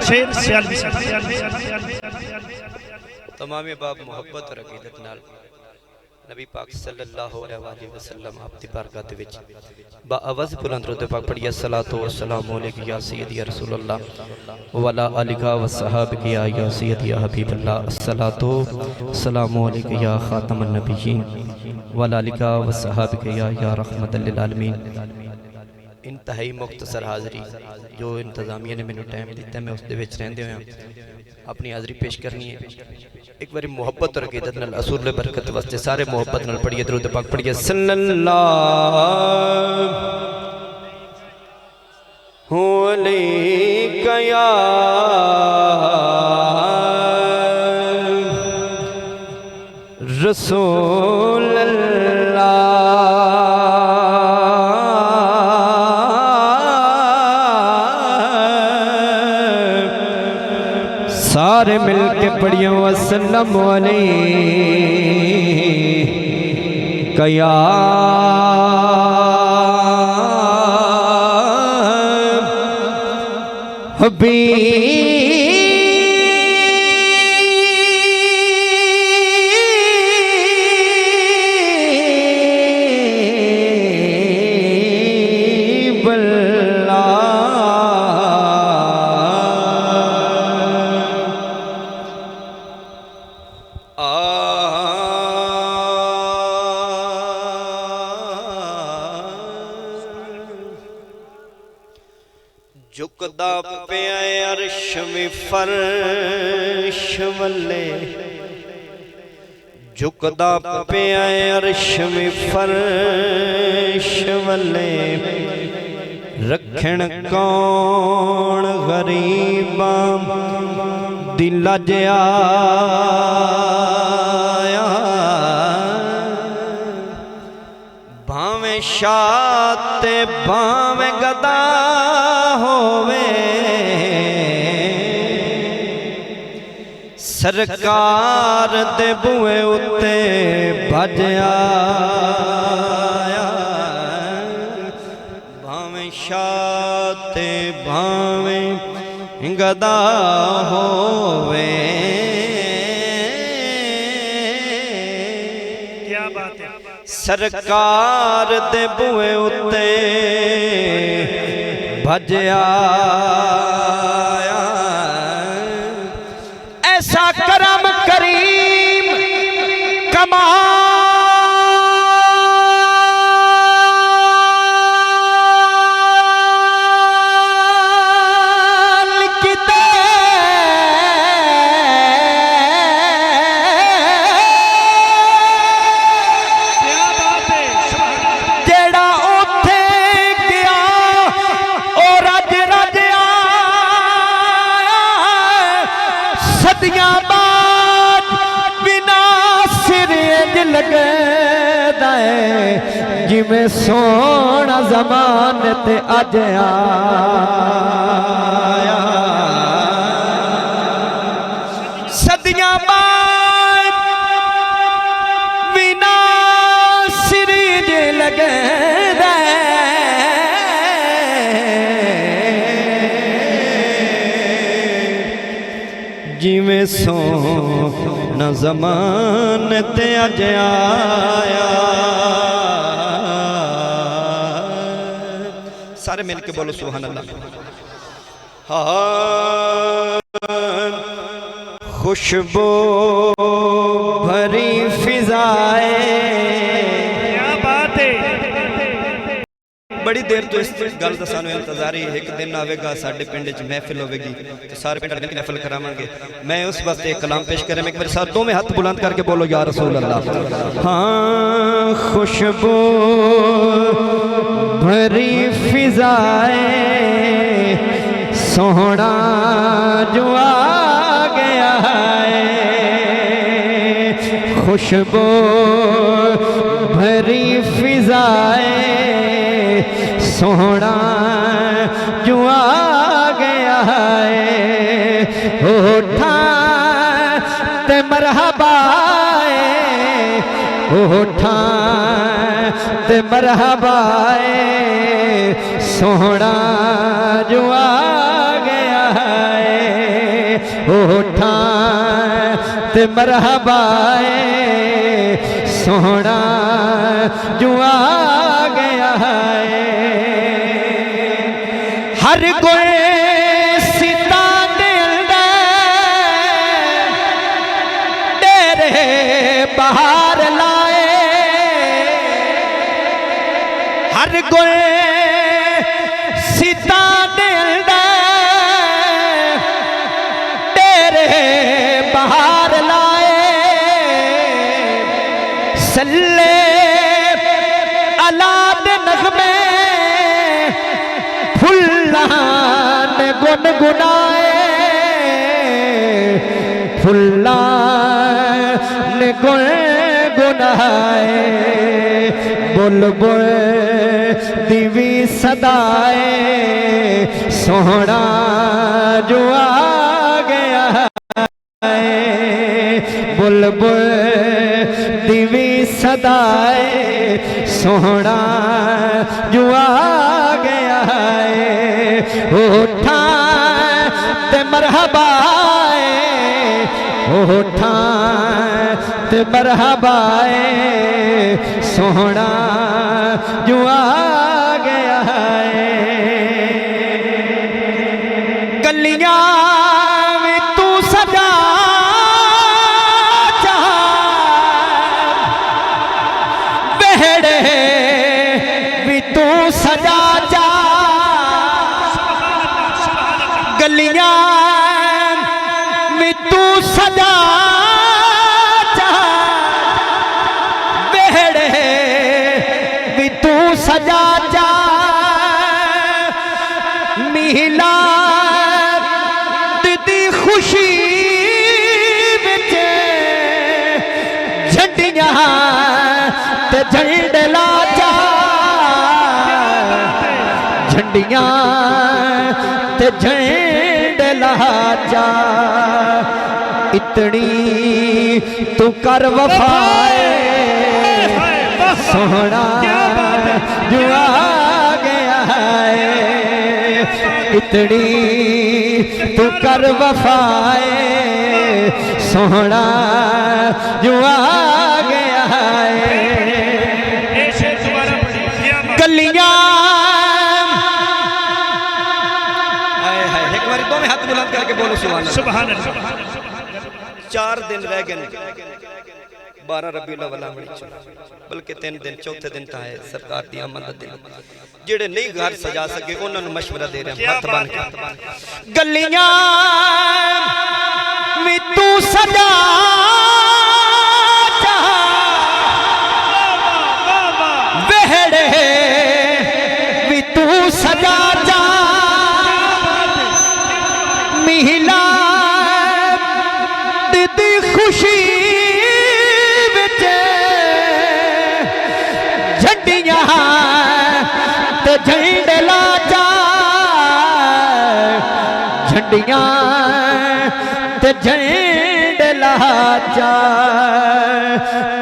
शेर सियालवी तमाम बाब मोहब्बत और अकीदत नाल नबी पाक सल्लल्लाहु अलैहि वसल्लम आपकी बारगाह दे विच बाआवाज़ बुलंद रुत पाक पढ़िए अस्सलातु वस्सलामु अलैका या सय्यदी या रसूल अल्लाह वला आलिका व सहाबिका या सय्यदी या हबीब अल्लाह अस्सलातु वस्सलामु अलैका या खातमन नबिय्यीन वला आलिका व सहाबिका या रहमतल लिल आलमीन। इंतहाई मुख्तसर हाज़री जो इंतजामिया ने मैंने टाइम दिता मैं उस दे विच रहंदे होया अपनी हाज़री पेश करनी है। एक बारी मोहब्बत और अकीदत नाल असूल बरकत वास्ते सारे मोहब्बत नाल पढ़िए दरूद पाक पढ़िए सल्लल्लाहु अलैका या रसूल सारे मिलके पढ़ियो वसल्लमु अलैका या हबीब झुकदा पिया अर्श में फर्श वल्ले झुकदा पिया अर्श में फर्श वल्ले रखण कौन गरीबा दिल जया भावें शाह ते भावें गदा होवे सरकार दे बुए उत्ते भज आया भावें शाह ते भावें गदा होवे। क्या बात है सरकार दे बुए उत्ते भज आया ऐसा करम करीम कमाल किते क्या बात है जेड़ा उथे गया और रज रज आया सदियां बाद बिना सिर इंज लगदा है जिवें सोहना ज़माने ते अज आया सदियां बाद बिना सिर इंज लगदा जिवें सोहना ज़माने ते अज आया। सारे मिल के बोलो सुभान अल्लाह। हाँ खुशबू भरी फिजाए क्या बात है बड़ी देर तो इस गल का सानू इंतजार ही एक दिन आवेगा साडे पिंड च महफिल होगी तो सारे पिंड महफिल करावांगे मैं उस वास्ते एक कलाम पेश करें एक बार साथ दोवें हाथ बुलंद करके बोलो या रसूल अल्लाह। हाँ खुशबू भरी फिजाए सोहना जो आ गया है खुशबू भरी फिजाए सोहना जो आ गया है होठा ते मरहबा होठा ते मरहबा सोहना जो आ गया है होठा ते मरहबा सोहना जो आ गया है। हर कोई सीता दिल दे डेरे बाहर लाए, हर कोई सीता दिल दे डेरे बाहर लाए। सल्ले अलाद नगमे फुल्लान गुनगुनाए, फुल्लान गुनगुनाए। बुलबुल दिवी सदाए सोहना जो आ गया है। बुलबुल दिवी सदाए सोहना जो आ गया है। होठा ते मरहबा होठा ते मरहबा सोहना जो आ गया है। गलियां में तू सजा बेहड़े भी तू सजा जा। गलियां में तू सजा जा, बेहड़े भी तू सजा जा। मिला दी खुशी विच झंडियां ते झंडे ला जा, झंडियां ते झंडे ला जा। इतनी तू कर वफाए सोहना जो आ गया है। इतनी तू कर वफाए सोहना जो आ गया है। गलियां एक बार दो में हाथ बुलंद करके बोलो सुभान अल्लाह। 4 दिन रह गए 12 रबीउल अव्वल बल्कि 3 दिन, चौथे दिन था है सरकार दी आमद दा दिन। जेड़े नहीं घर सजा सके उन्होंने मशवरा दे रहे हैं हाथ बांध के। गलियां में तू सजा जा, बेहड़े भी तू सजा जा। मिला दी खुशी विच झंडियां ते झंडे ला जा, झंडियां ते झंडे ला जा।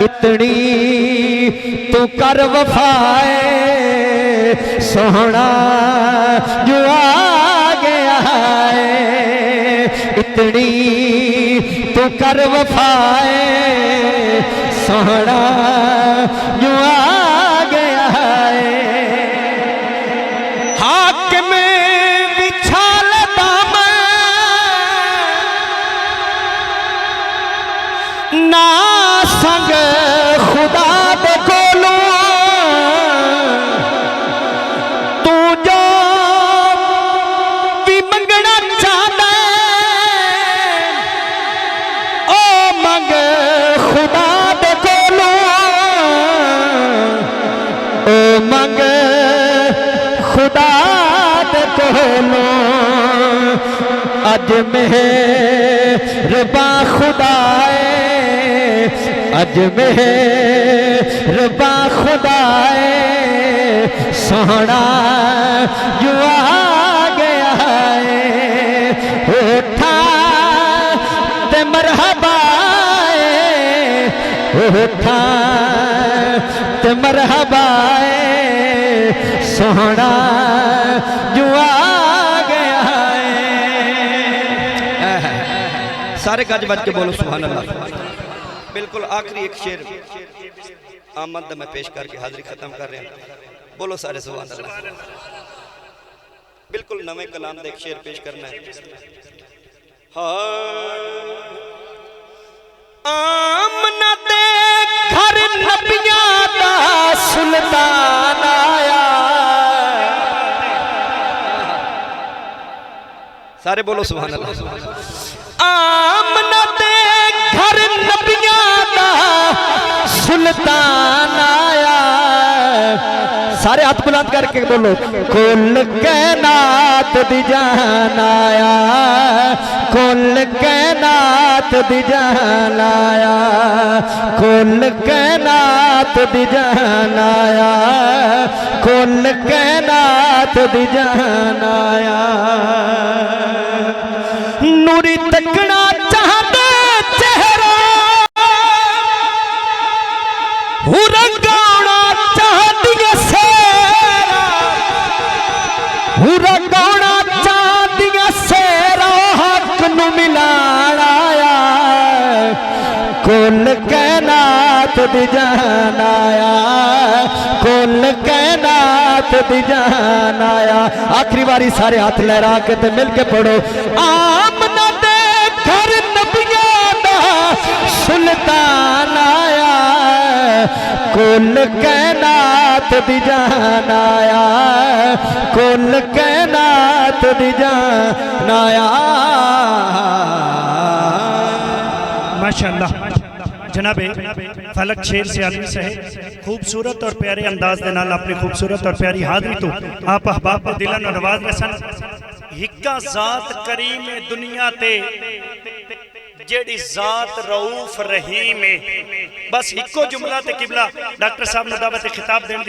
इतनी तू कर वफाए सोहना जो आ गया है। इतनी तू कर वफाए सोहना जो आ गया है। हाकिम बिछाल दामन ना संग खुदा दे कोलों तू जो भी मंगना चाहता ओ मंग खुदा दे कोलों, ओ मंग खुदा दे कोलों। अज मेहरबा खुदाए, अज मेहरबा खुदाए सोहना जो आ गया है। होठा ते मरहबा होठा ते मरहबा सोहना जो आ गया है। सारे गज बज के बोलो सुभान अल्लाह। बिल्कुल आखिरी एक शेर आमद मैं पेश करके हाजिरी खत्म कर रहे हैं। बोलो सारे सुभान अल्लाह। बिल्कुल नवे कलाम दे एक शेर पेश करना है। आमना दे घर नबियां दा सुल्तान आया। सारे बोलो सुभान अल्लाह। आमना दे घर नबियां दा सुल्तान आया। सारे हाथ बुलंद करके बोलो कुल कैनात दी जान आया। कुल कैनात दी जान आया। कुल कैनात दी जान आया। कुल कैनात दी जान आया। नूरी तकना चाहते चेहरा रंगाना चाहती सेरा। रंगाना चाहती सेरा हक नू मिलान आया। कुल कैनात दी जान आया। कुल कैनात दी जान आया। आखिरी बारी सारे हाथ लहरा के ते मिल के पढ़ो आमना दे घर नबियां दा सुल्तान आया। कुल कैनात दी जान आया। कुल कैनात दी जान आया। माशाअल्लाह जनाबे फलक शेर से आदमी से खूबसूरत और प्यारे अंदाज के नाल अपनी खूबसूरत और प्यारी हाजरी तो आप अहबाब को दिलन और नवाज में सन। हिक्का जात करीम दुनिया ते जेड़ी जात रऊफ रहीम है। बस हिक्को जुमला ते किबला डॉक्टर साहब ने दावत खिताब देने